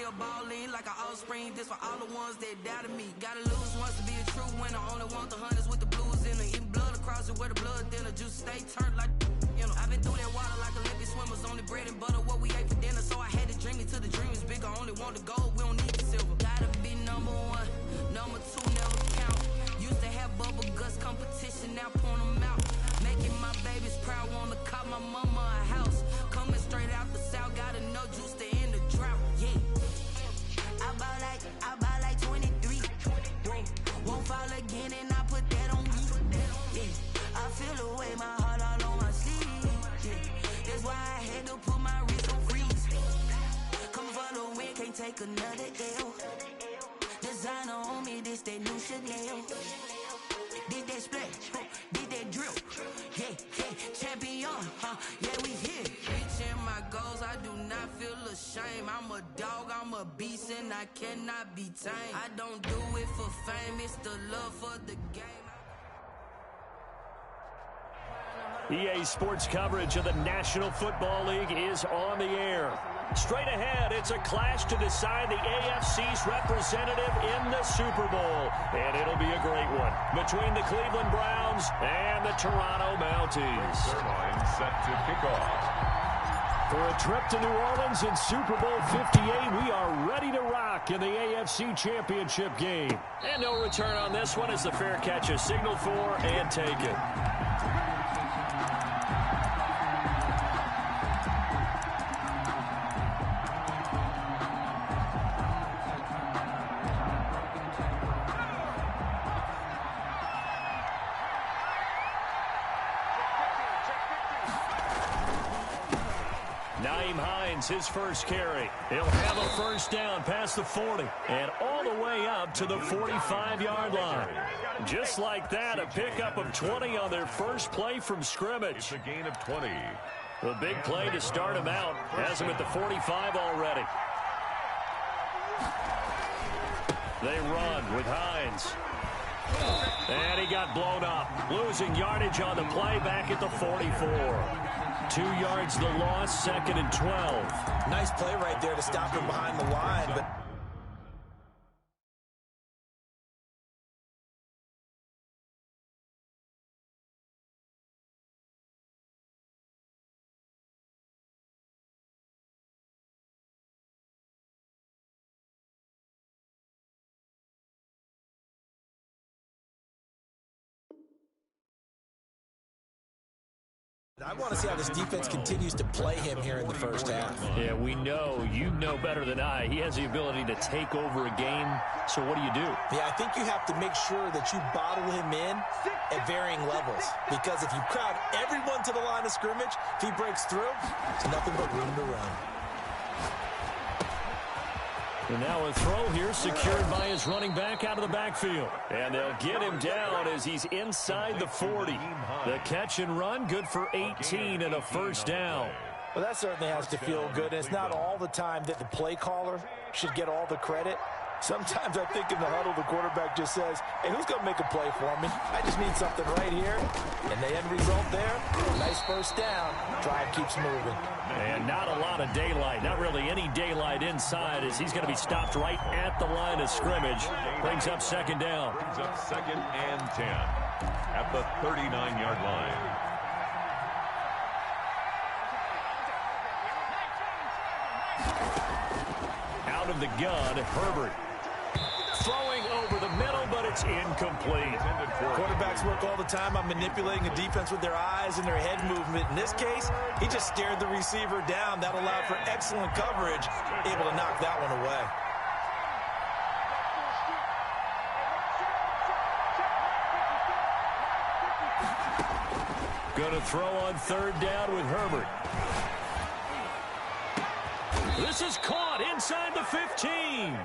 still balling like an offspring. This for all the ones that doubted me. Gotta lose once to be a true winner. Only want the hunters with the blues in it. Eating blood across it where the blood thinner. Juice stay turned like, you know. I've been through that water like Olympic swimmers. Only bread and butter what we ate for dinner. So I had to dream it till the dream is bigger. Only want the gold, we don't need the silver. Gotta be number one, number two never count. Used to have bubble guts competition, now point them out. Making my babies proud, wanna cop my mama a house. Coming straight out the south, gotta know juice to end the drought. Yeah, I buy like 23. Won't fall again, and I put that on me. Yeah, I feel the way, my heart all on my sleeve. Yeah, that's why I had to put my wrist on freeze. Come for the win, can't take another L. Designer on me, this that new Chanel. Did that splash, did that drip. Yeah, champion, yeah, we here. Reaching my goals, I do not feel ashamed. I'm a dog, I'm a beast, and I cannot be tamed. I don't do it for fame, it's the love for the game. EA Sports coverage of the National Football League is on the air. Straight ahead, it's a clash to decide the AFC's representative in the Super Bowl. And it'll be a great one between the Cleveland Browns and the Toronto Mounties. Third line set to kick off. For a trip to New Orleans in Super Bowl 58, we are ready to rock in the AFC Championship game. And no return on this one as the fair catch is signaled for and taken. His first carry. He'll have a first down past the 40 and all the way up to the 45-yard line. Just like that, a pickup of 20 on their first play from scrimmage. It's a gain of 20. The big play to start him out has him at the 45 already. They run with Hines. And he got blown up, losing yardage on the play back at the 44. 2 yards the loss, 2nd and 12. Nice play right there to stop him behind the line, but I want to see how this defense continues to play him here in the first half. Yeah, we know, you know better than I, he has the ability to take over a game. So what do you do? Yeah, I think you have to make sure that you bottle him in at varying levels. Because if you crowd everyone to the line of scrimmage, if he breaks through, it's nothing but room to run. And now a throw here secured by his running back out of the backfield. And they'll get him down as he's inside the 40. The catch and run, good for 18 and a first down. Well, that certainly has to feel good. It's not all the time that the play caller should get all the credit. Sometimes I think in the huddle, the quarterback just says, hey, who's going to make a play for me? I just need something right here. And the end result there, nice first down. Drive keeps moving. And not a lot of daylight, not really any daylight inside as he's going to be stopped right at the line of scrimmage. Brings up 2nd down. Brings up 2nd and 10 at the 39-yard line. Out of the gun, Herbert. Throwing over the middle, but it's incomplete. Quarterbacks work all the time on manipulating a defense with their eyes and their head movement. In this case, he just stared the receiver down. That allowed for excellent coverage, able to knock that one away. Going to throw on 3rd down with Herbert. This is caught inside the 15.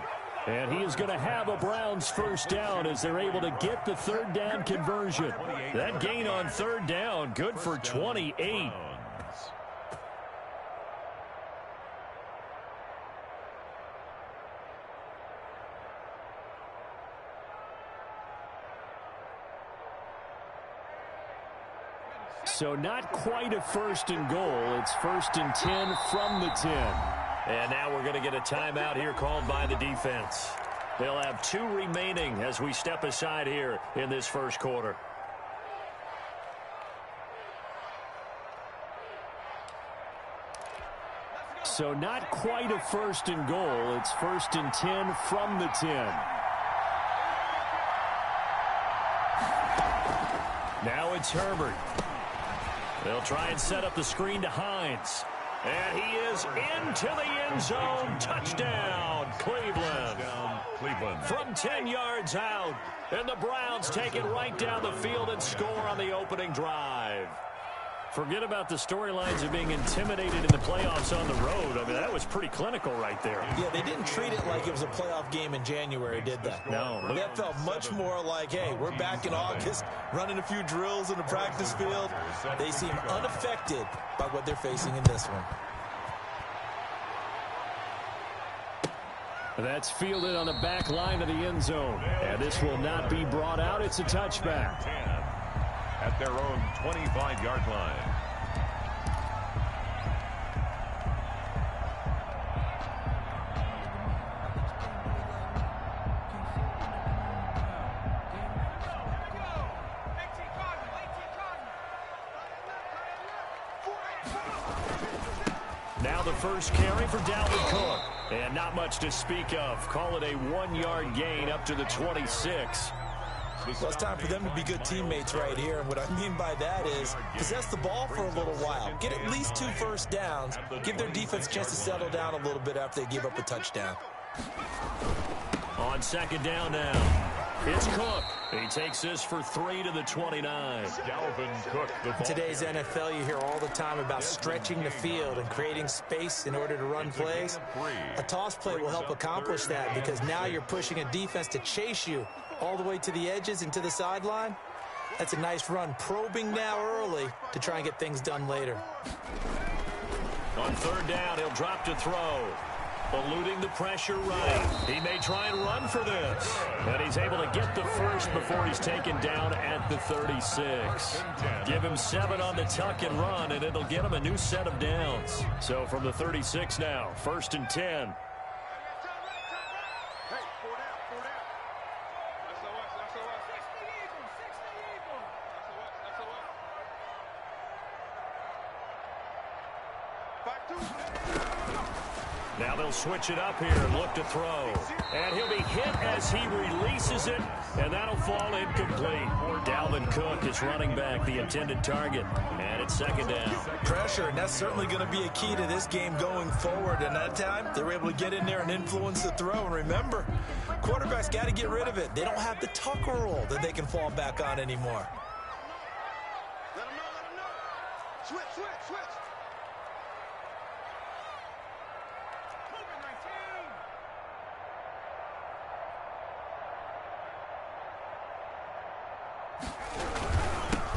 And he is going to have a Browns first down as they're able to get the 3rd down conversion. That gain on 3rd down, good for 28. So not quite a 1st and goal. It's 1st and 10 from the 10. And now we're going to get a timeout here called by the defense. They'll have 2 remaining as we step aside here in this first quarter. So not quite a 1st and goal. It's 1st and 10 from the 10. Now it's Herbert. They'll try and set up the screen to Hines. And he is into the end zone. Touchdown, Cleveland. From 10 yards out. And the Browns take it right down the field and score on the opening drive. Forget about the storylines of being intimidated in the playoffs on the road. I mean, that was pretty clinical right there. Yeah, they didn't treat it like it was a playoff game in January, did they? No. That felt much more like, hey, we're back in August, running a few drills in the practice field. They seem unaffected by what they're facing in this one. That's fielded on the back line of the end zone. And this will not be brought out. It's a touchback. At their own 25-yard line. Now the first carry for Dalvin Cook. And not much to speak of. Call it a 1-yard gain up to the 26. Well, it's time for them to be good teammates right here. And what I mean by that is possess the ball for a little while. Get at least 2 first downs. Give their defense a chance to settle down a little bit after they give up a touchdown. On 2nd down now. It's Cook. He takes this for 3 to the 29. Dalvin Cook. In today's NFL, you hear all the time about stretching the field and creating space in order to run plays. A toss play will help accomplish that because now you're pushing a defense to chase you all the way to the edges and to the sideline. That's a nice run, probing now early to try and get things done later. On 3rd down, he'll drop to throw. Eluding the pressure right. He may try and run for this. And he's able to get the first before he's taken down at the 36. Give him 7 on the tuck and run, and it'll get him a new set of downs. So from the 36 now, 1st and 10. Now they'll switch it up here and look to throw. And he'll be hit as he releases it, and that'll fall incomplete. Dalvin Cook is running back, the intended target. And it's 2nd down. Pressure, and that's certainly going to be a key to this game going forward. And that time, they were able to get in there and influence the throw. And remember, quarterbacks got to get rid of it. They don't have the Tucker rule that they can fall back on anymore. Let them know. Switch.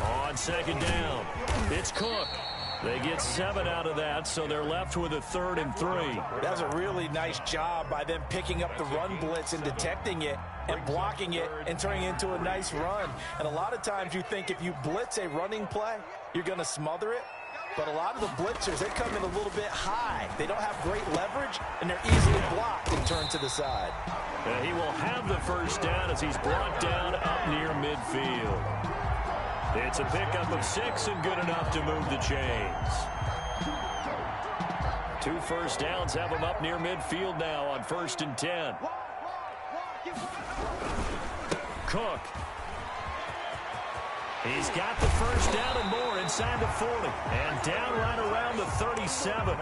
On 2nd down, it's Cook. They get 7 out of that, so they're left with a 3rd and 3. That was a really nice job by them picking up the run blitz and detecting it and blocking it and turning it into a nice run. And a lot of times you think if you blitz a running play, you're going to smother it. But a lot of the blitzers, they come in a little bit high. They don't have great leverage, and they're easily blocked and turned to the side. He will have the first down as he's brought down up near midfield. It's a pickup of 6 and good enough to move the chains. 2 first downs have him up near midfield now on 1st and 10. Cook. He's got the first down and more inside the 40. And down right around the 37.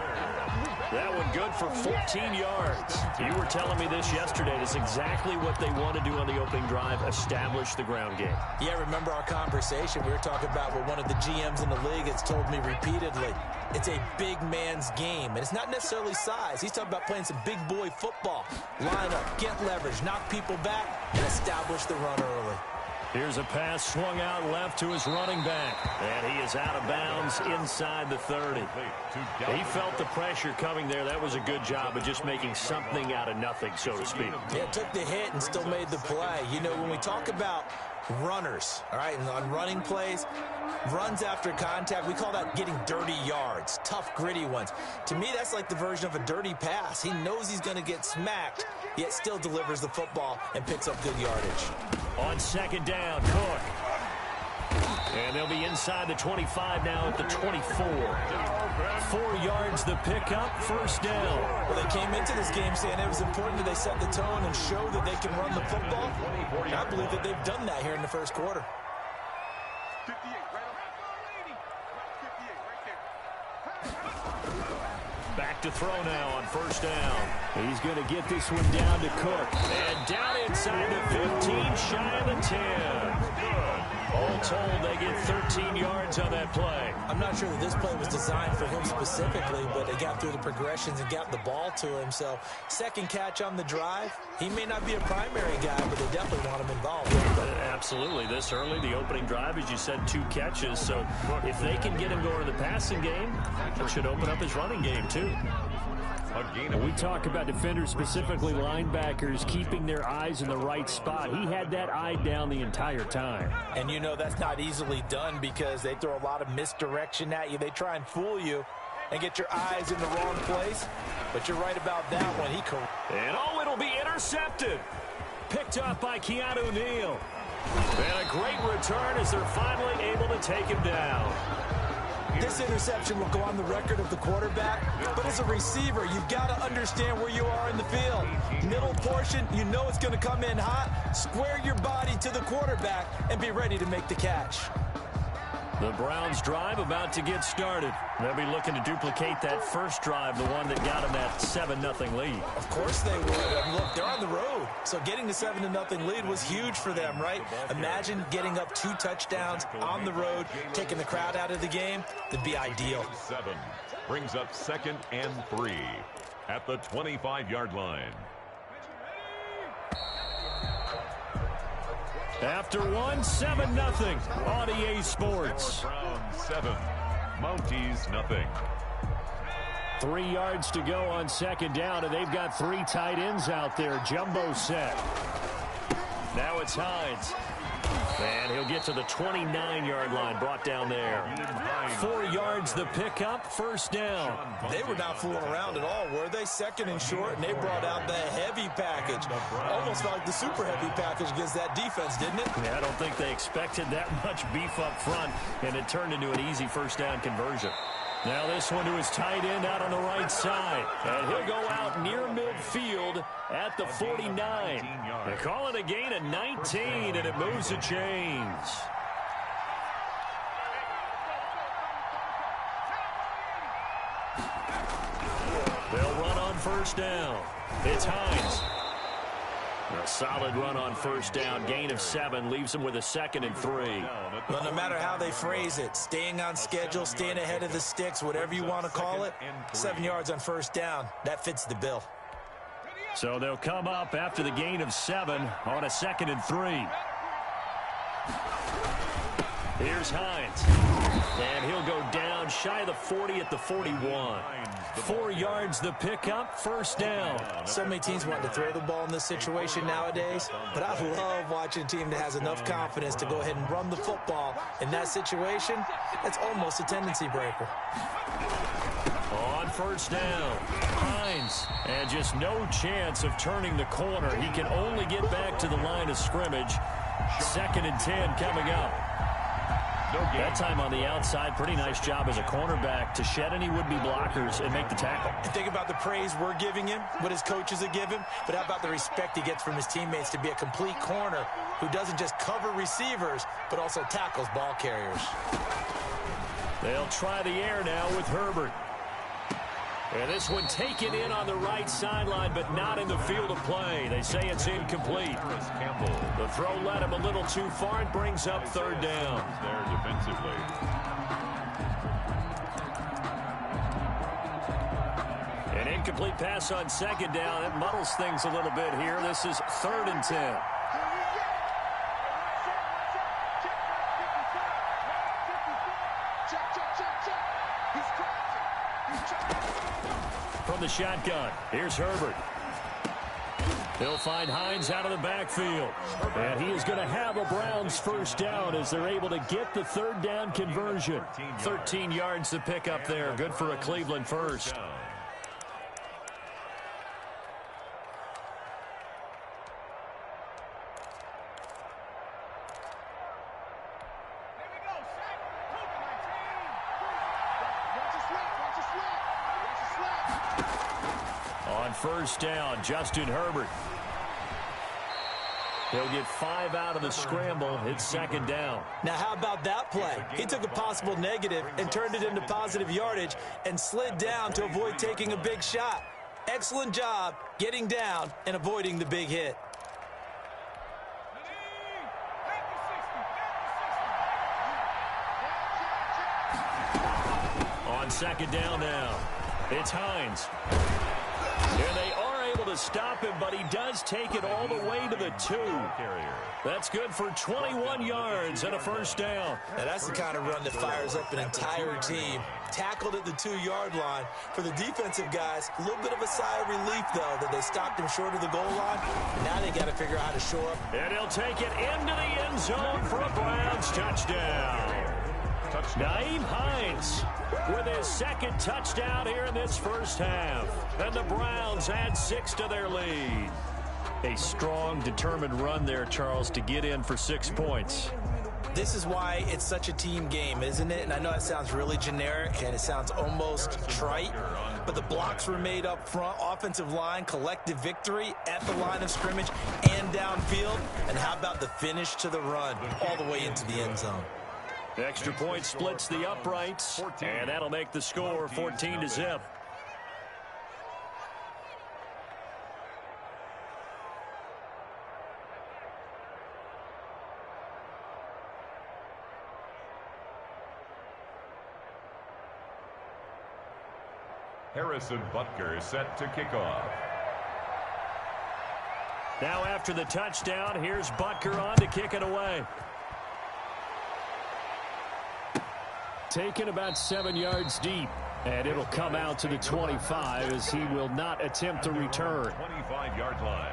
That one good for 14 yards. You were telling me this yesterday. That's exactly what they want to do on the opening drive, establish the ground game. Yeah, remember our conversation? We were talking about what one of the GMs in the league has told me repeatedly. It's a big man's game, and it's not necessarily size. He's talking about playing some big boy football. Line up, get leverage, knock people back, and establish the run early. Here's a pass swung out left to his running back. And he is out of bounds inside the 30. He felt the pressure coming there. That was a good job of just making something out of nothing, so to speak. Yeah, took the hit and still made the play. You know, when we talk about runners, all right? And on running plays, runs after contact, we call that getting dirty yards, tough, gritty ones. To me, that's like the version of a dirty pass. He knows he's going to get smacked, yet still delivers the football and picks up good yardage. On second down, Cook. And they'll be inside the 25 now at the 24. 4 yards the pickup, first down. Well, they came into this game saying it was important that they set the tone and show that they can run the football. And I believe that they've done that here in the first quarter. 58, right on. 58, right there. Back to throw now on first down. He's going to get this one down to Cook. And down inside the 15, shy of the 10. All told, they get 13 yards on that play. I'm not sure that this play was designed for him specifically, but they got through the progressions and got the ball to him. So, second catch on the drive. He may not be a primary guy, but they definitely want him involved. Absolutely. This early, the opening drive, as you said, 2 catches. So, if they can get him going in the passing game, it should open up his running game, too. When we talk about defenders, specifically linebackers, keeping their eyes in the right spot. He had that eye down the entire time. And you know that's not easily done because they throw a lot of misdirection at you. They try and fool you and get your eyes in the wrong place. But you're right about that one. And it'll be intercepted. Picked up by Keanu Neal. And a great return as they're finally able to take him down. This interception will go on the record of the quarterback, but as a receiver, you've got to understand where you are in the field. Middle portion, you know it's going to come in hot. Square your body to the quarterback and be ready to make the catch. The Browns drive about to get started. They'll be looking to duplicate that first drive, the one that got them that 7-0 lead. Of course they would. And look, they're on the road. So getting the 7-0 lead was huge for them, right? Imagine getting up 2 touchdowns on the road, taking the crowd out of the game. That'd be ideal. 7 brings up 2nd and 3 at the 25-yard line. After 7-0 on EA Sports. Browns 7, Mounties nothing. 3 yards to go on second down, and they've got 3 tight ends out there. Jumbo set. Now it's Hines. And he'll get to the 29-yard line, brought down there. 4 yards the pickup, first down. They were not fooling around at all, were they? Second and short, and they brought out the heavy package. Almost felt like the super heavy package against that defense, didn't it? Yeah, I don't think they expected that much beef up front, and it turned into an easy first down conversion. Now this one to his tight end out on the right side. And he'll go out near midfield at the 49. They call it a gain of 19, and it moves the chains. They'll run on first down. It's Hines. A solid run on first down. Gain of 7 leaves him with a 2nd and 3. Well, no matter how they phrase it, staying on schedule, staying ahead of the sticks, whatever you want to call it, 7 yards on first down, that fits the bill. So they'll come up after the gain of 7 on a 2nd and 3. Here's Hines. And he'll go down shy of the 40 at the 41. 4 yards the pickup, first down. So many teams want to throw the ball in this situation nowadays, but I love watching a team that has enough confidence to go ahead and run the football. In that situation, that's almost a tendency breaker. On first down, Hines, and just no chance of turning the corner. He can only get back to the line of scrimmage. 2nd and 10 coming up. That time on the outside, pretty nice job as a cornerback to shed any would-be blockers and make the tackle. And think about the praise we're giving him, what his coaches are giving him, but how about the respect he gets from his teammates to be a complete corner who doesn't just cover receivers, but also tackles ball carriers. They'll try the air now with Herbert. And this one taken in on the right sideline, but not in the field of play. They say it's incomplete. The throw led him a little too far. It brings up 3rd down. There defensively. An incomplete pass on 2nd down. It muddles things a little bit here. This is 3rd and 10. From the shotgun, here's Herbert. He'll find Hines out of the backfield. And he is going to have a Browns first down as they're able to get the third down conversion. 13 yards to pick up there. Good for a Cleveland first. On first down, Justin Herbert. He'll get 5 out of the scramble. It's second down. Now, how about that play? He took a possible negative and turned it into positive yardage and slid down to avoid taking a big shot. Excellent job getting down and avoiding the big hit. On second down now, it's Hines. And they are able to stop him, but he does take it all the way to the 2. That's good for 21 yards and a first down. Now, that's the kind of run that fires up an entire team. Tackled at the 2-yard line. For the defensive guys, a little bit of a sigh of relief, though, that they stopped him short of the goal line. Now they got to figure out how to shore up. And he'll take it into the end zone for a Browns touchdown. Nyheim Hines with his second touchdown here in this first half. And the Browns add 6 to their lead. A strong, determined run there, Charles, to get in for 6 points. This is why it's such a team game, isn't it? And I know it sounds really generic and it sounds almost trite, but the blocks were made up front, offensive line, collective victory at the line of scrimmage and downfield. And how about the finish to the run all the way into the end zone? Extra point splits the uprights, and that'll make the score 14-0. Harrison Butker set to kick off. Now after the touchdown, here's Butker on to kick it away. Taken about 7 yards deep, and it'll come out to the 25 as he will not attempt to return. 25-yard line.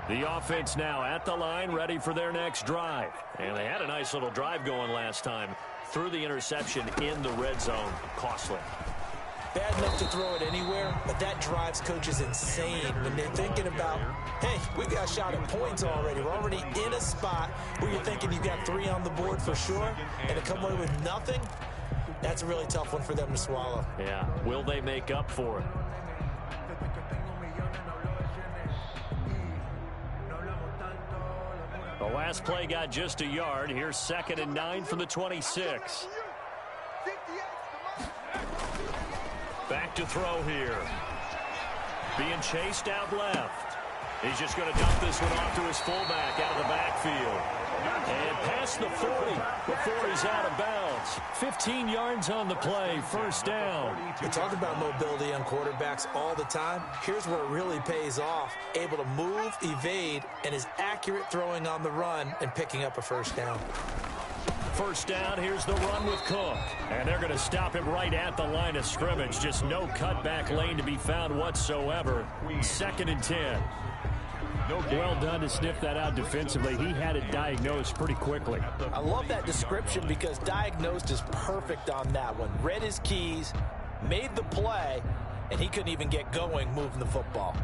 The offense now at the line, ready for their next drive. And they had a nice little drive going last time. Threw the interception in the red zone. Costly. Bad enough to throw it anywhere, but that drives coaches insane when they're thinking about, hey, we got a shot at points already. We're already in a spot where you're thinking you've got 3 on the board for sure, and to come away with nothing, that's a really tough one for them to swallow. Yeah, will they make up for it? The last play got just a yard. Here's 2nd and 9 from the 26. Back to throw here. Being chased out left. He's just going to dump this one off to his fullback out of the backfield. And past the 40 before he's out of bounds. 15 yards on the play, first down. We talk about mobility on quarterbacks all the time. Here's where it really pays off. Able to move, evade, and is accurate throwing on the run and picking up a first down. First down, here's the run with Cook. And they're going to stop him right at the line of scrimmage. Just no cutback lane to be found whatsoever. 2nd and 10. Well done to sniff that out defensively. He had it diagnosed pretty quickly. I love that description because diagnosed is perfect on that one. Read his keys, made the play, and he couldn't even get going moving the football.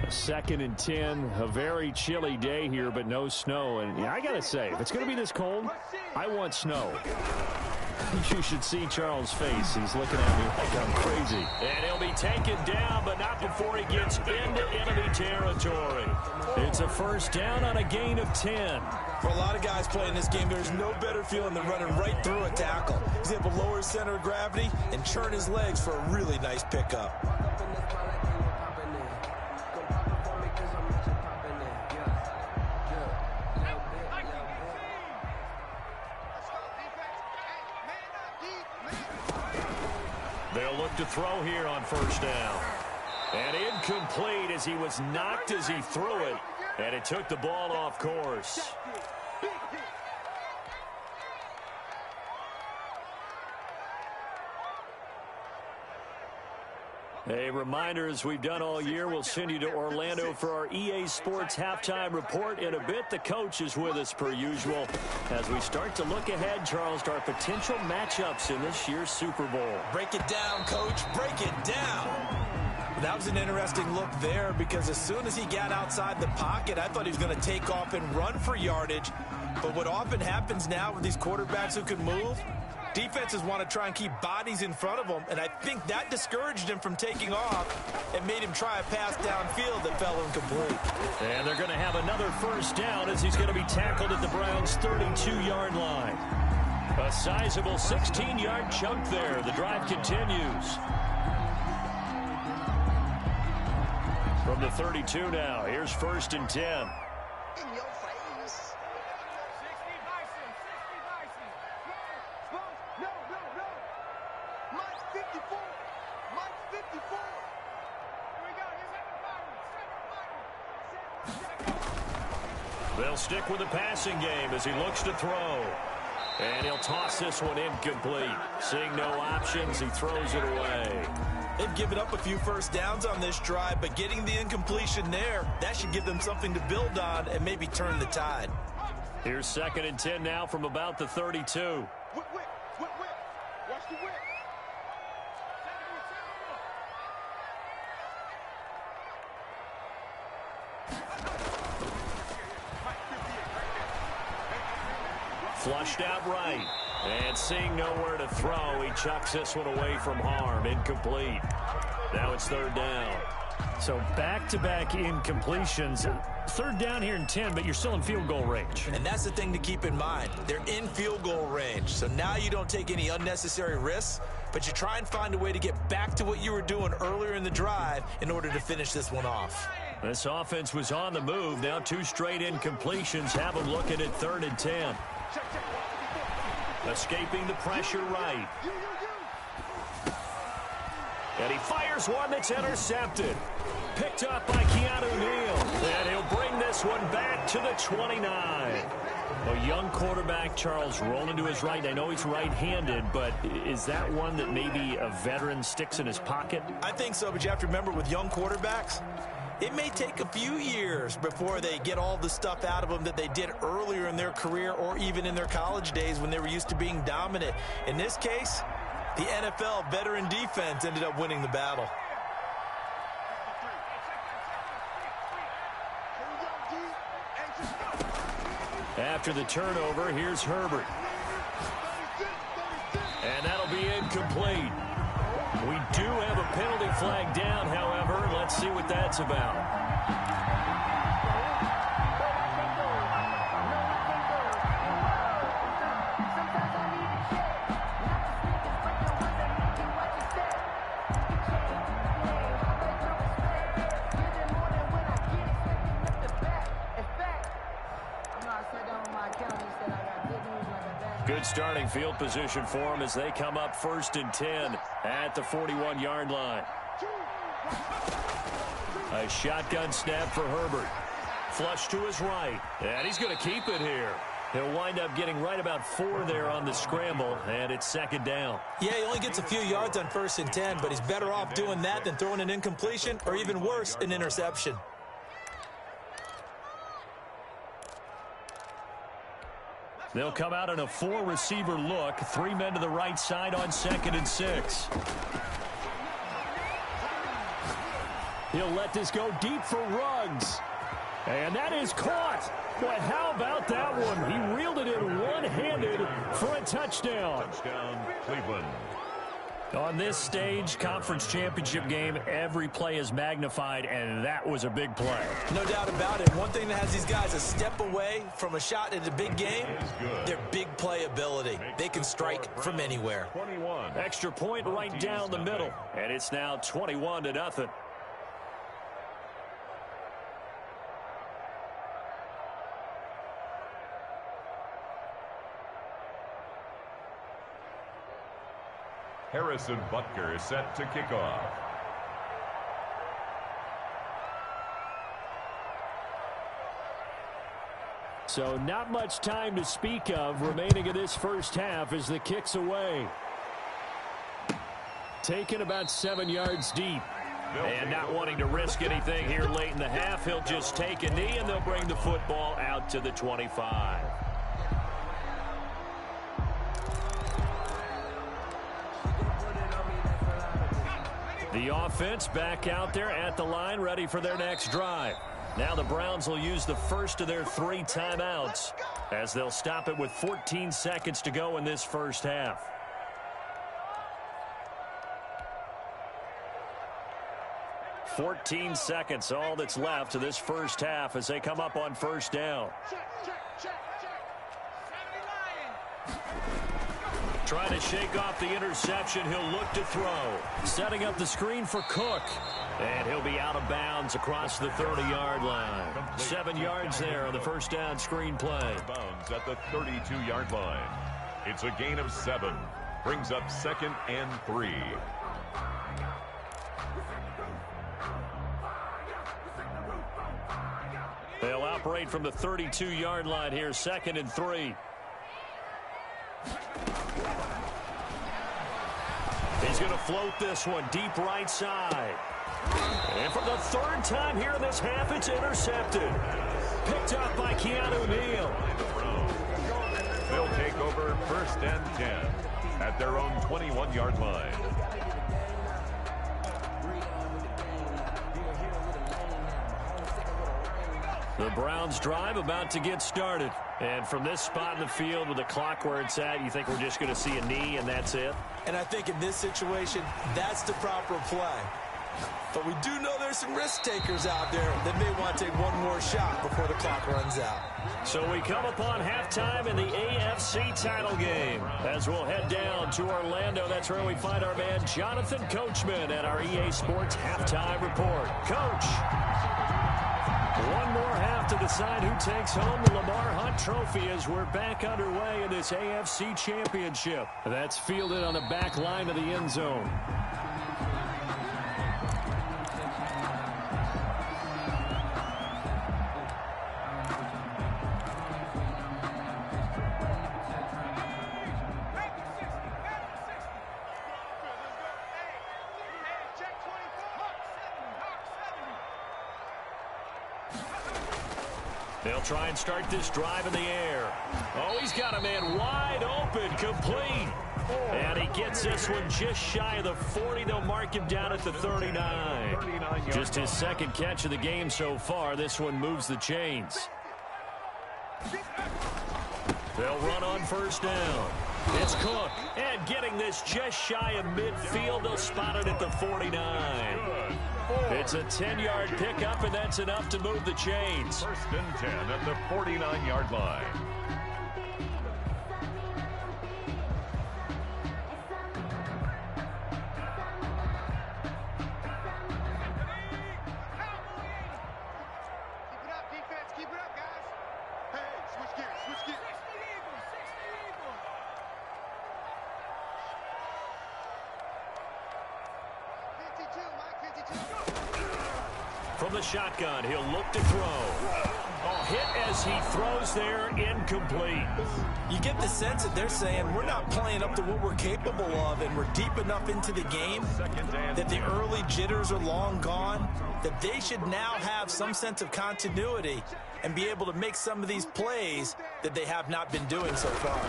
2nd and 10, a very chilly day here, but no snow. And yeah, I got to say, if it's going to be this cold, I want snow. You should see Charles' face. He's looking at me like I'm crazy. And he'll be taken down, but not before he gets into enemy territory. It's a first down on a gain of 10. For a lot of guys playing this game, there's no better feeling than running right through a tackle. He's able to lower his center of gravity and churn his legs for a really nice pickup. They'll look to throw here on first down. And incomplete as he was knocked as he threw it. And it took the ball off course. A reminder, as we've done all year, we'll send you to Orlando for our EA Sports Halftime Report. In a bit, the coach is with us per usual as we start to look ahead, Charles, to our potential matchups in this year's Super Bowl. Break it down, Coach. Break it down. That was an interesting look there because as soon as he got outside the pocket, I thought he was going to take off and run for yardage. But what often happens now with these quarterbacks who can move, defenses want to try and keep bodies in front of them, and I think that discouraged him from taking off and made him try a pass downfield that fell incomplete. And they're going to have another first down as he's going to be tackled at the Browns' 32-yard line. A sizable 16-yard chunk there. The drive continues. From the 32 now, here's 1st and 10. In your face. 60 Bison. No. Mike 54. Mike 54. Here we go. Here's They'll stick with the passing game as he looks to throw. And he'll toss this one incomplete. Seeing no options, he throws it away. They've given up a few first downs on this drive, but getting the incompletion there, that should give them something to build on and maybe turn the tide. Here's 2nd and 10 now from about the 32. Whip. Watch the whip. Flushed out right. And seeing nowhere to throw, he chucks this one away from harm. Incomplete. Now it's 3rd down. So back-to-back incompletions. 3rd down here in 10, but you're still in field goal range. And that's the thing to keep in mind. They're in field goal range. So now you don't take any unnecessary risks, but you try and find a way to get back to what you were doing earlier in the drive in order to finish this one off. This offense was on the move. Now 2 straight incompletions have them looking at 3rd and 10. Escaping the pressure right. And he fires one that's intercepted. Picked up by Keanu Neal. And he'll bring this one back to the 29. A young quarterback, Charles, rolling to his right. I know he's right-handed, but is that one that maybe a veteran sticks in his pocket? I think so, but you have to remember with young quarterbacks, it may take a few years before they get all the stuff out of them that they did earlier in their career or even in their college days when they were used to being dominant. In this case, the NFL veteran defense ended up winning the battle. After the turnover, here's Herbert. And that'll be incomplete. We do have a penalty flag down, however. Let's see what that's about. Good starting field position for them as they come up 1st and 10 at the 41-yard line. A shotgun snap for Herbert. Flush to his right. And he's going to keep it here. He'll wind up getting right about 4 there on the scramble, and it's 2nd down. Yeah, he only gets a few yards on 1st and 10, but he's better off doing that than throwing an incompletion or even worse, an interception. They'll come out in a 4-receiver look. 3 men to the right side on 2nd and 6. He'll let this go deep for Ruggs. And that is caught. Boy, how about that one? He reeled it in one-handed for a touchdown. Touchdown, Cleveland. On this stage, conference championship game, every play is magnified, and that was a big play. No doubt about it. One thing that has these guys a step away from a shot at a big game, their big play ability. They can strike from anywhere. 21. Extra point right down the middle, and it's now 21-0. Harrison Butker is set to kick off. So not much time to speak of remaining in this first half as the kick's away. Taken about 7 yards deep. And not wanting to risk anything here late in the half, he'll just take a knee, and they'll bring the football out to the 25. The offense back out there at the line, ready for their next drive. Now the Browns will use the first of their 3 timeouts as they'll stop it with 14 seconds to go in this first half. "14 seconds, all that's left to this first half as they come up on first down. Trying to shake off the interception. He'll look to throw. Setting up the screen for Cook. And he'll be out of bounds across the 30-yard line. 7 yards there on the first down screen play. Bounds at the 32-yard line. It's a gain of 7. Brings up 2nd and 3. They'll operate from the 32-yard line here, 2nd and 3. He's going to float this one deep right side. And for the 3rd time here in this half, it's intercepted. Picked up by Keanu Neal. They'll take over 1st and 10 at their own 21-yard line. The Browns drive about to get started. And from this spot in the field with the clock where it's at, you think we're just going to see a knee and that's it? And I think in this situation, that's the proper play. But we do know there's some risk takers out there that may want to take one more shot before the clock runs out. So we come upon halftime in the AFC title game. As we'll head down to Orlando, that's where we find our man Jonathan Coachman at our EA Sports Halftime Report. Coach, one more half to decide who takes home the Lamar Hunt Trophy as we're back underway in this AFC Championship. That's fielded on the back line of the end zone. They'll try and start this drive in the air. Oh, he's got a man wide open, complete. And he gets this one just shy of the 40. They'll mark him down at the 39. Just his 2nd catch of the game so far. This one moves the chains. They'll run on first down. It's Cook. And getting this just shy of midfield. They'll spot it at the 49. It's a 10-yard pickup, and that's enough to move the chains. 1st and 10 at the 49-yard line. Keep it up, defense. Keep it up, guys. Hey, switch gears. Switch gears. 52, Mike, 52. From the shotgun, he'll look to throw. Oh, hit as he throws there, incomplete. You get the sense that they're saying we're not playing up to what we're capable of, and we're deep enough into the game that the early jitters are long gone, that they should now have some sense of continuity and be able to make some of these plays that they have not been doing so far.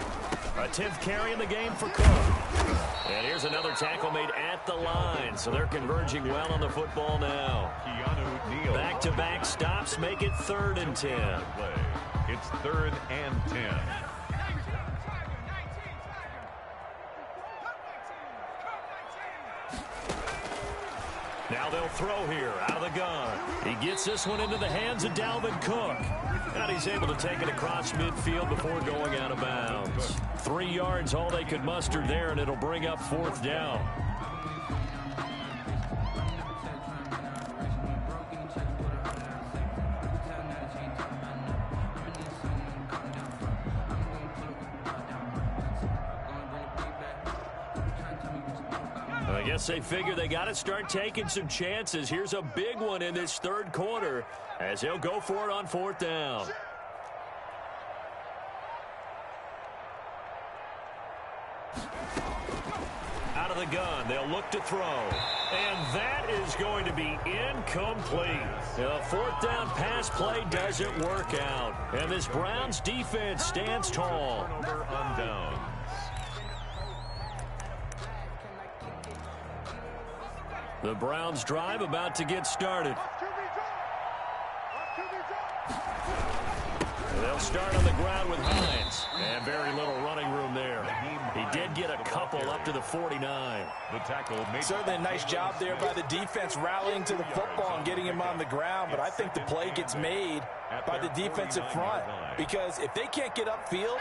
A 10th carry in the game for Cook. And here's another tackle made at the line, so they're converging well on the football now. Keanu Neal. Back-to-back stops make it 3rd and 10. It's 3rd and 10. Now they'll throw here out of the gun. He gets this one into the hands of Dalvin Cook. And he's able to take it across midfield before going out of bounds. 3 yards, all they could muster there, and it'll bring up 4th down. I guess they figure they got to start taking some chances. Here's a big one in this 3rd quarter as he'll go for it on 4th down. Out of the gun, they'll look to throw. And that is going to be incomplete. The fourth down pass play doesn't work out. And this Browns defense stands tall. Turnover on downs. The Browns drive about to get started. They'll start on the ground with Hines. And very little running room there. He did get a couple up to the 49. The tackle made. Certainly a nice job there by the defense rallying to the football and getting him on the ground. But I think the play gets made by the defensive front. Because if they can't get upfield,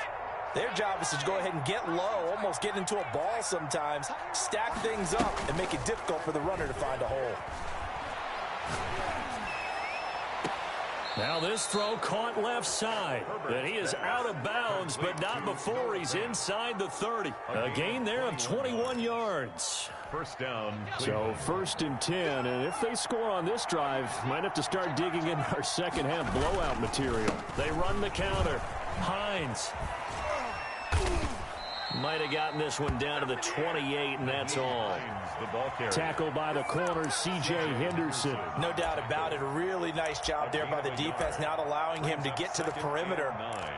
their job is to go ahead and get low, almost get into a ball sometimes, stack things up, and make it difficult for the runner to find a hole. Now this throw caught left side. And he is out of bounds, but not before he's inside the 30. A gain there of 21 yards. First down. So 1st and 10, and if they score on this drive, might have to start digging in our second half blowout material. They run the counter. Hines might have gotten this one down to the 28, and that's all. The ball carrier. Tackle by the corner, C.J. Henderson. No doubt about it. A really nice job there by the defense, not allowing him to get to the perimeter.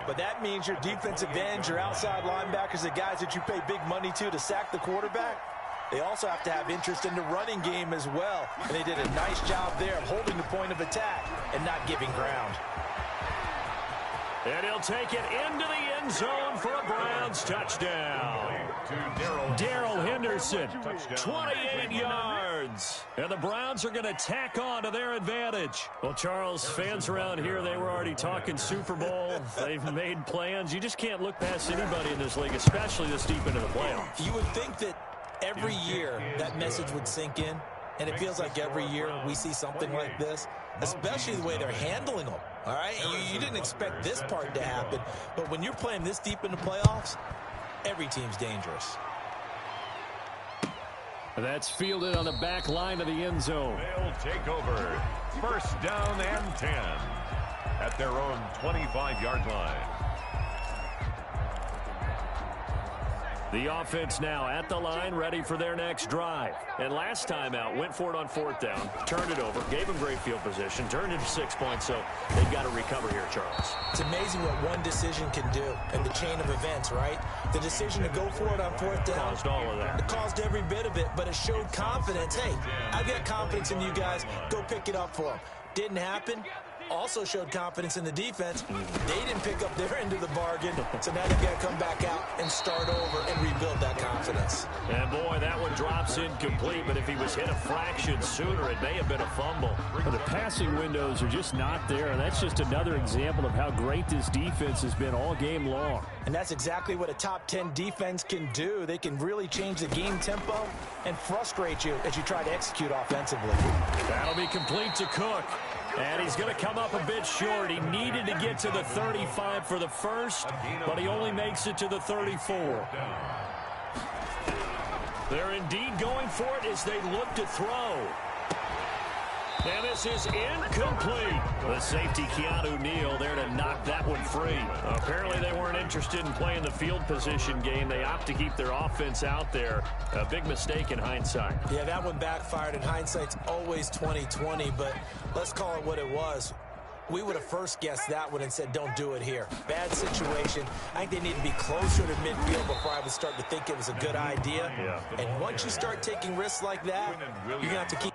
But that means your defensive ends, your outside linebackers, the guys that you pay big money to sack the quarterback, they also have to have interest in the running game as well. And they did a nice job there of holding the point of attack and not giving ground. And he'll take it into the end zone for a Browns touchdown. Darrell Henderson, 28 yards. And the Browns are going to tack on to their advantage. Well, Charles, fans around here, they were already talking Super Bowl. They've made plans. You just can't look past anybody in this league, especially this deep into the playoffs. You would think that every year that message would sink in. And it feels like every year we see something like this, especially the way they're handling them. All right, you didn't expect this part to happen, but when you're playing this deep in the playoffs, every team's dangerous. That's fielded on the back line of the end zone. They'll take over. First down and 10 at their own 25-yard line. The offense now at the line, ready for their next drive. And last time out, went for it on 4th down, turned it over, gave them great field position, turned it to 6 points, so they've got to recover here, Charles. It's amazing what one decision can do in the chain of events, right? The decision to go for it on 4th down. Caused all of that. It caused every bit of it, but it showed confidence. Hey, I've got confidence in you guys. Go pick it up for them. Didn't happen. Also showed confidence in the defense. They didn't pick up their end of the bargain, so now they've got to come back out and start over and rebuild that confidence. And boy, that one drops incomplete, but if he was hit a fraction sooner, it may have been a fumble. The passing windows are just not there, and that's just another example of how great this defense has been all game long. And that's exactly what a top 10 defense can do. They can really change the game tempo and frustrate you as you try to execute offensively. That'll be complete to Cook. And he's going to come up a bit short. He needed to get to the 35 for the first, but he only makes it to the 34. They're indeed going for it as they look to throw. And this is incomplete. The safety, Keanu Neal, there to knock that one free. Apparently they weren't interested in playing the field position game. They opt to keep their offense out there. A big mistake in hindsight. Yeah, that one backfired. In hindsight's always 20/20, but let's call it what it was. We would have first guessed that one and said, don't do it here. Bad situation. I think they need to be closer to midfield before I would start to think it was a good idea. Yeah. And once you start taking risks like that, you're going to have to keep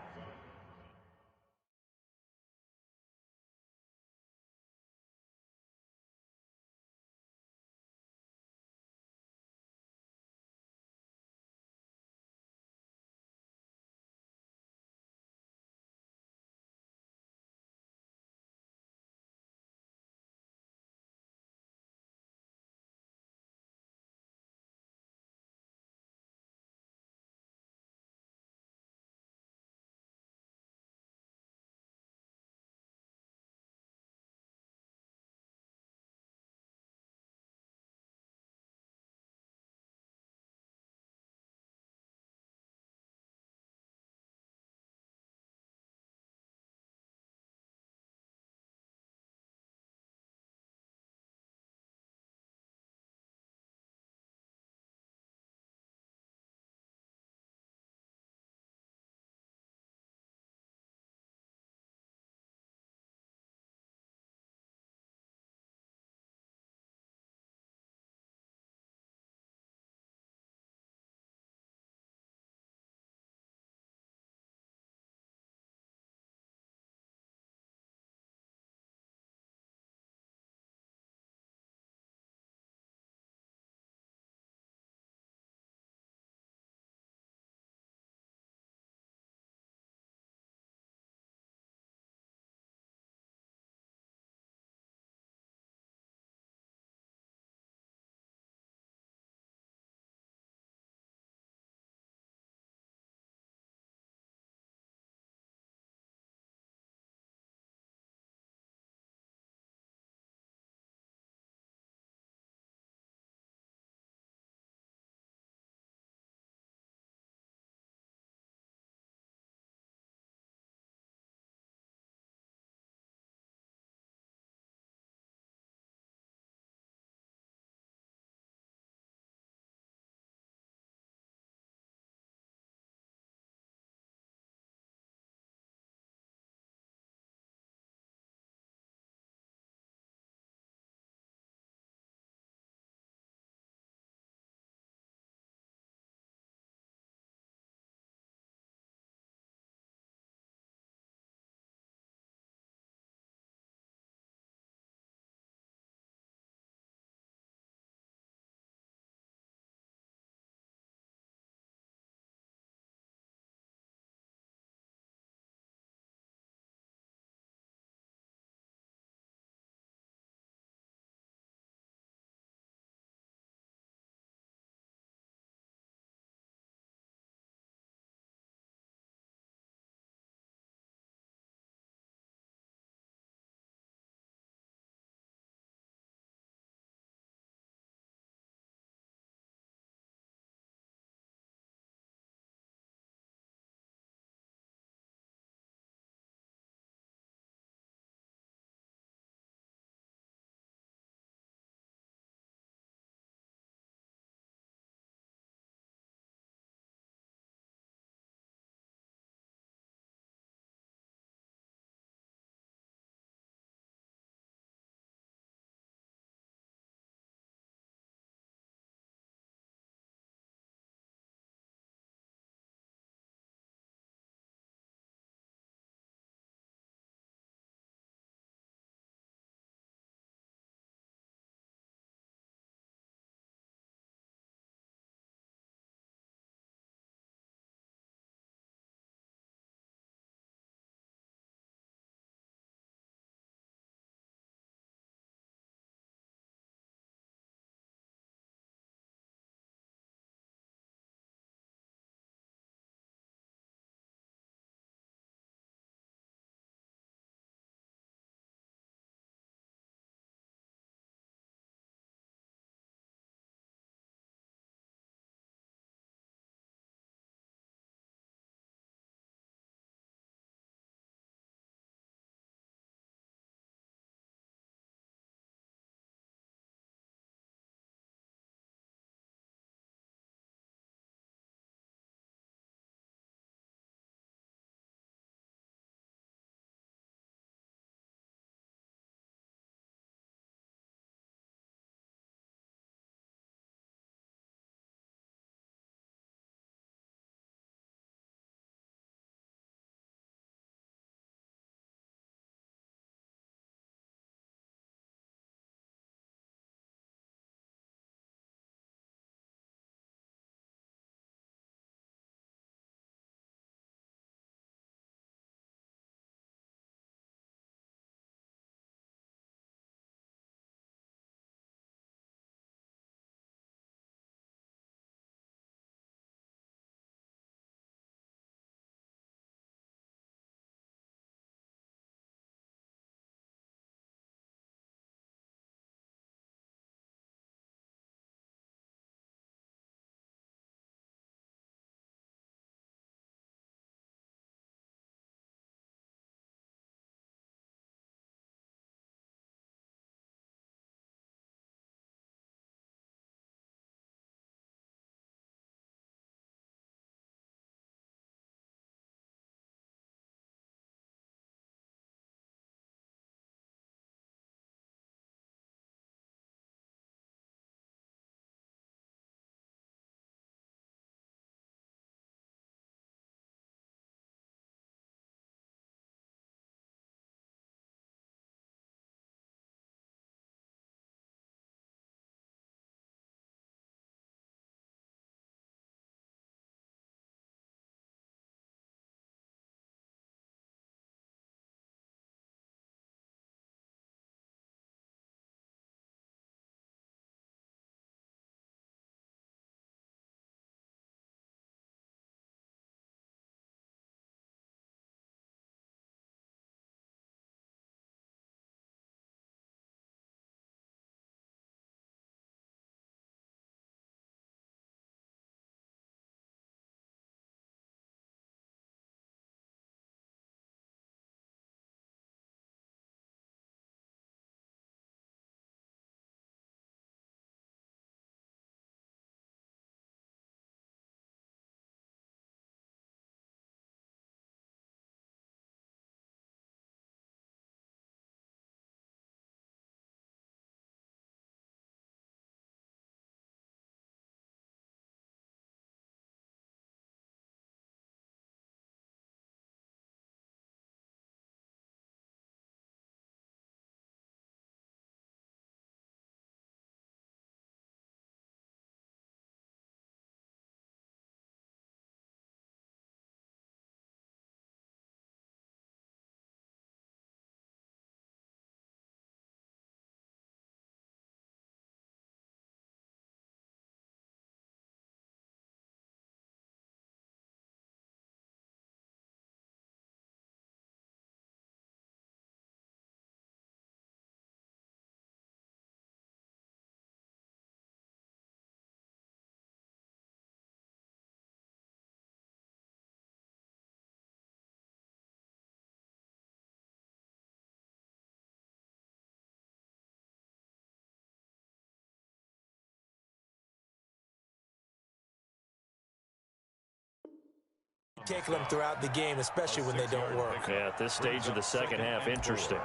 taking them throughout the game, especially when they don't work. Yeah, at this stage of the second half, interesting.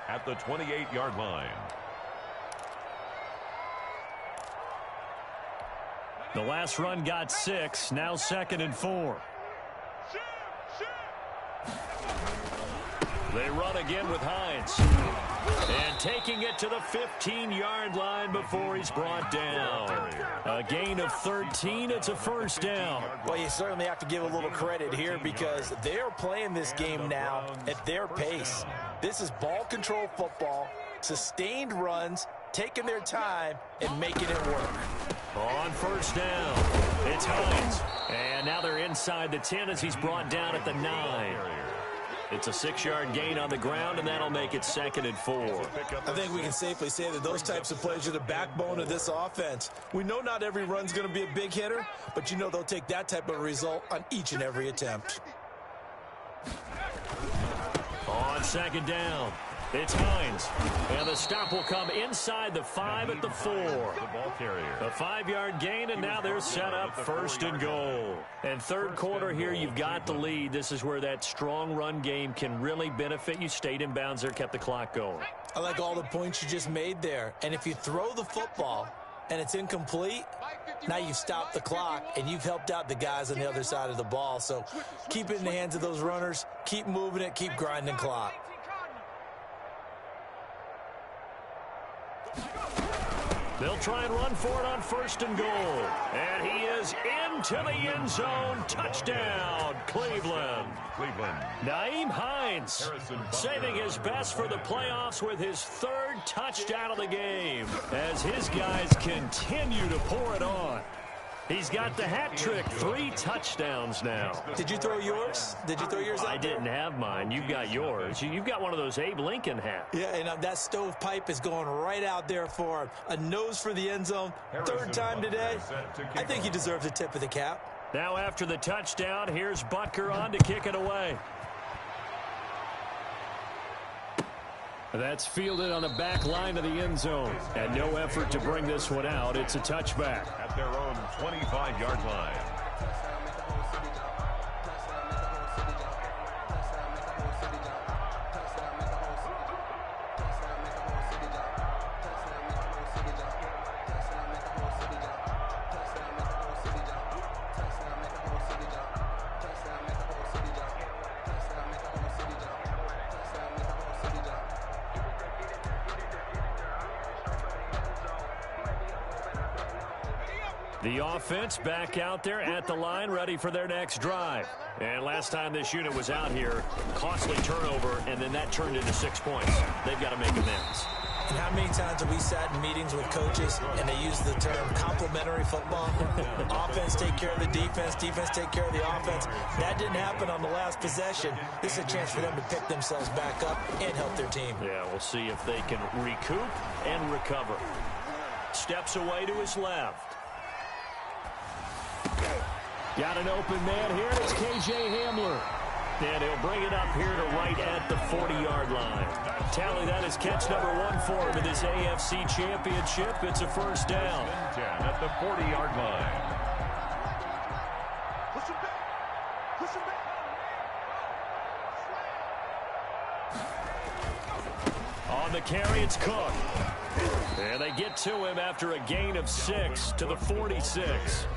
At the 28-yard line. The last run got 6, now 2nd and 4. They run again with Hines. And taking it to the 15-yard line before he's brought down. A gain of 13. It's a first down. Well, you certainly have to give a little credit here because they're playing this game now at their pace. This is ball control football, sustained runs, taking their time, and making it work. On first down, it's Hines. And now they're inside the 10 as he's brought down at the 9. It's a 6-yard gain on the ground, and that'll make it 2nd and 4. I think we can safely say that those types of plays are the backbone of this offense. We know not every run's going to be a big hitter, but you know they'll take that type of result on each and every attempt. On 2nd down, it's Hines. And the stop will come inside the 5 at the 4. The ball carrier. A 5-yard gain, and now they're set up 1st and goal. And third quarter here, you've got the lead. This is where that strong run game can really benefit you. Stayed in bounds there, kept the clock going. I like all the points you just made there. And if you throw the football and it's incomplete, now you've stopped the clock and you've helped out the guys on the other side of the ball. So keep it in the hands of those runners. Keep moving it. Keep grinding clock. They'll try and run for it on 1st and goal. And he is into the end zone. Touchdown, Cleveland. Nyheim Hines saving his best for the playoffs with his 3rd touchdown of the game as his guys continue to pour it on. He's got the hat trick, 3 touchdowns now. Did you throw yours? Did you throw yours out? I didn't have mine. You've got yours. You've got one of those Abe Lincoln hats. Yeah, and that stovepipe is going right out there for him. A nose for the end zone. 3rd time today. I think he deserves a tip of the cap. Now after the touchdown, here's Butker on to kick it away. That's fielded on the back line of the end zone. And no effort to bring this one out. It's a touchback. At their own 25-yard line. The offense back out there at the line, ready for their next drive. And last time this unit was out here, costly turnover, and then that turned into 6 points. They've got to make amends. And how many times have we sat in meetings with coaches and they use the term complementary football? Offense take care of the defense, defense take care of the offense. That didn't happen on the last possession. This is a chance for them to pick themselves back up and help their team. Yeah, we'll see if they can recoup and recover. Steps away to his left. Got an open man here. It's K.J. Hamler. And he'll bring it up here to right at the 40-yard line. Tally, that is catch number 1 for him in this AFC Championship. It's a first down. 10 at the 40-yard line. Push him back. Push him back. On the carry, it's Cook. And they get to him after a gain of 6 to the 46.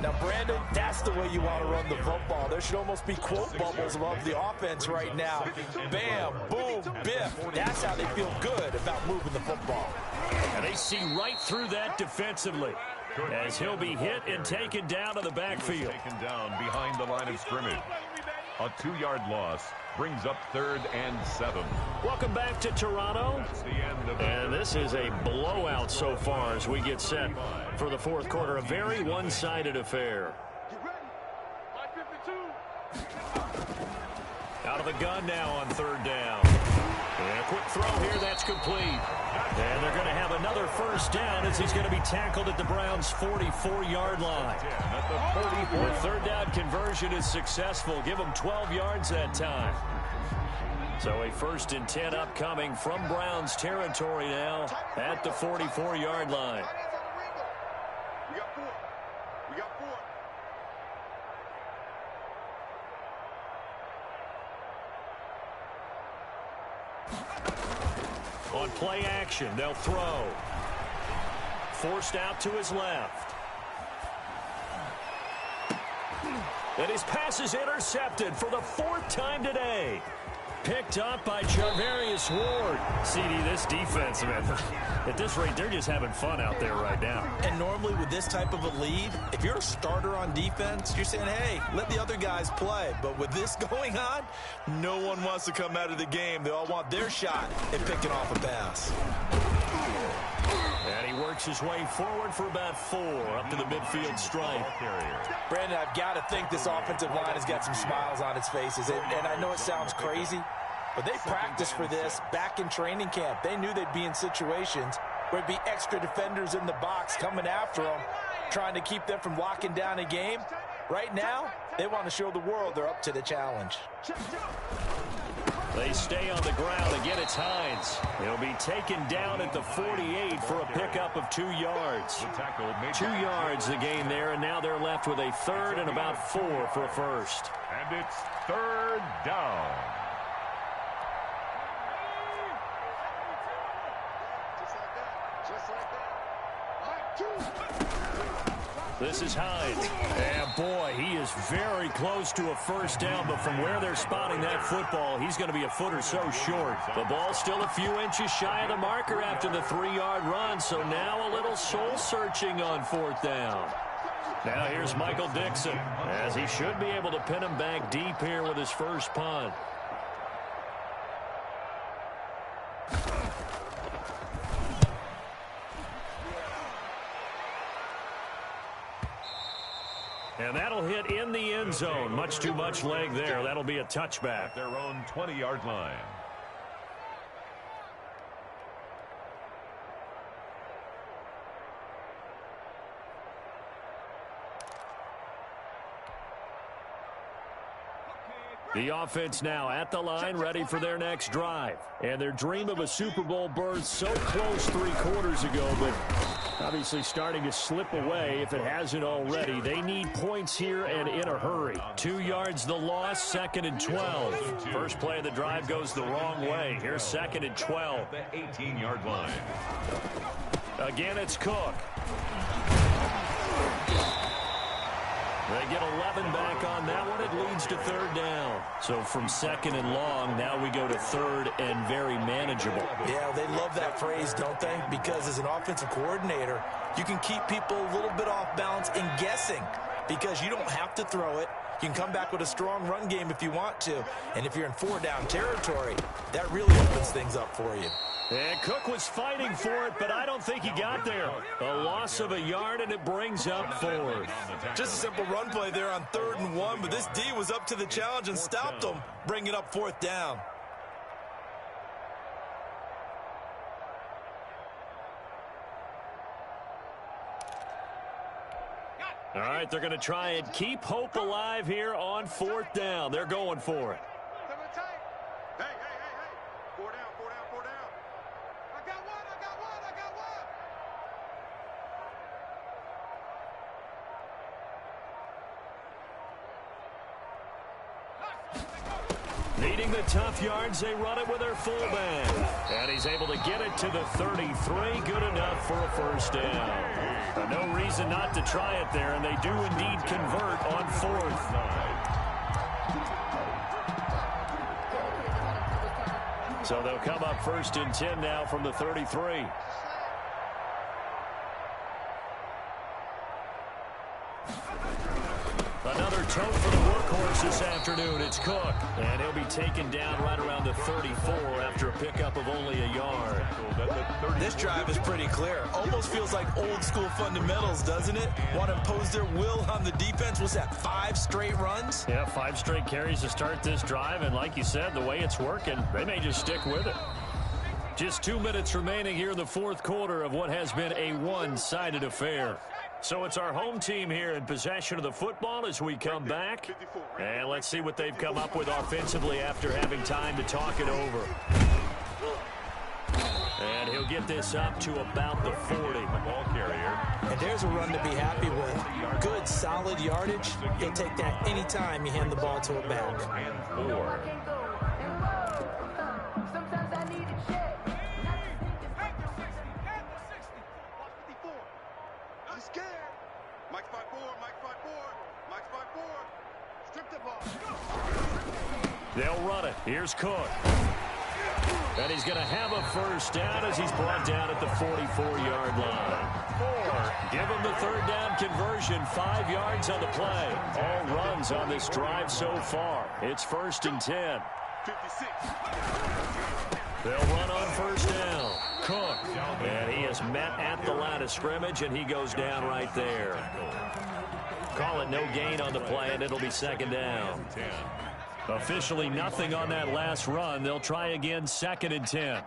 Now, Brandon, that's the way you want to run the football. There should almost be quote bubbles above the offense right now. Bam, boom, biff. That's how they feel good about moving the football. And they see right through that defensively as he'll be hit and taken down to the backfield. Taken down behind the line of scrimmage. A 2-yard loss brings up 3rd and 7. Welcome back to Toronto. That's the end of And this is a blowout so far as we get set for the 4th quarter. A very one-sided affair. Get ready. 552. Out of the gun now on 3rd down. And a quick throw here, that's complete. And they're going to have another first down as he's going to be tackled at the Browns' 44-yard line. At the 44. The 3rd down conversion is successful. Give them 12 yards that time. So a 1st and 10 upcoming from Browns territory now at the 44-yard line. We got 4. We got 4. On play action, they'll throw. Forced out to his left. And his pass is intercepted for the 4th time today. Picked up by Charvarius Ward. CD, this defense, man, at this rate, they're just having fun out there right now. And normally with this type of a lead, if you're a starter on defense, you're saying, hey, let the other guys play. But with this going on, no one wants to come out of the game. They all want their shot at picking off a pass. And he works his way forward for about 4 up to the midfield stripe. Brandon, I've got to think this offensive line has got some smiles on its faces. And I know it sounds crazy, but they practiced for this back in training camp. They knew they'd be in situations where there'd be extra defenders in the box coming after them, trying to keep them from locking down a game. Right now, they want to show the world they're up to the challenge. They stay on the ground. Again, it's Hines. He'll be taken down at the 48 for a pickup of 2 yards. 2 yards the gain there, and now they're left with a 3rd and about 4 for a first. And it's 3rd down. Just like that. This is Hines. And boy, he is very close to a first down, but from where they're spotting that football, he's going to be a foot or so short. The ball's still a few inches shy of the marker after the 3-yard run, so now a little soul-searching on 4th down. Now here's Michael Dixon, as he should be able to pin him back deep here with his first punt. And that'll hit in the end zone. Much too much leg there. That'll be a touchback. At their own 20-yard line. The offense now at the line, ready for their next drive. And their dream of a Super Bowl berth so close 3 quarters ago, but obviously starting to slip away if it hasn't already. They need points here and in a hurry. 2 yards the loss, 2nd and 12. First play of the drive goes the wrong way. Here's 2nd and 12. The 18-yard line. Again, it's Cook. They get 11 back on that one. It leads to 3rd down. So from 2nd and long, now we go to 3rd and very manageable. Yeah, they love that phrase, don't they? Because as an offensive coordinator, you can keep people a little bit off balance and guessing because you don't have to throw it. You can come back with a strong run game if you want to. And if you're in 4-down territory, that really opens things up for you. And Cook was fighting for it, but I don't think he got there. A loss of a yard, and it brings up 4th. Just a simple run play there on 3rd and 1, but this D was up to the challenge and stopped them, bringing up 4th down. All right, they're going to try and keep hope alive here on 4th down. They're going for it. Hey. 4 down. I got one. Needing the tough yards, they run it with their fullback. And he's able to get it to the 33. Good enough for a first down. No reason not to try it there, and they do indeed convert on 4th. So they'll come up 1st and 10 now from the 33. Another tote for the workhorse this afternoon. It's Cook. And he'll be taken down right around the 34 after a pickup of only a yard. This drive is pretty clear. Almost feels like old school fundamentals, doesn't it? Want to impose their will on the defense. What's that, 5 straight runs? Yeah, 5 straight carries to start this drive. And like you said, the way it's working, they may just stick with it. Just 2 minutes remaining here in the 4th quarter of what has been a one-sided affair. So it's our home team here in possession of the football as we come back. And let's see what they've come up with offensively after having time to talk it over. And he'll get this up to about the 40. Ball carrier. And there's a run to be happy with. Good, solid yardage. He'll take that anytime you hand the ball to a back. And 4. Mike's my board. Mike's my board. Strip the ball. They'll run it. Here's Cook. And he's going to have a first down as he's brought down at the 44-yard line. Give him the third down conversion. 5 yards on the play. All runs on this drive so far. It's 1st and 10. 56. They'll run on first down. Cook. And he is met at the line of scrimmage, and he goes down right there. Call it no gain on the play, and it'll be 2nd down. Officially nothing on that last run. They'll try again, 2nd and 10.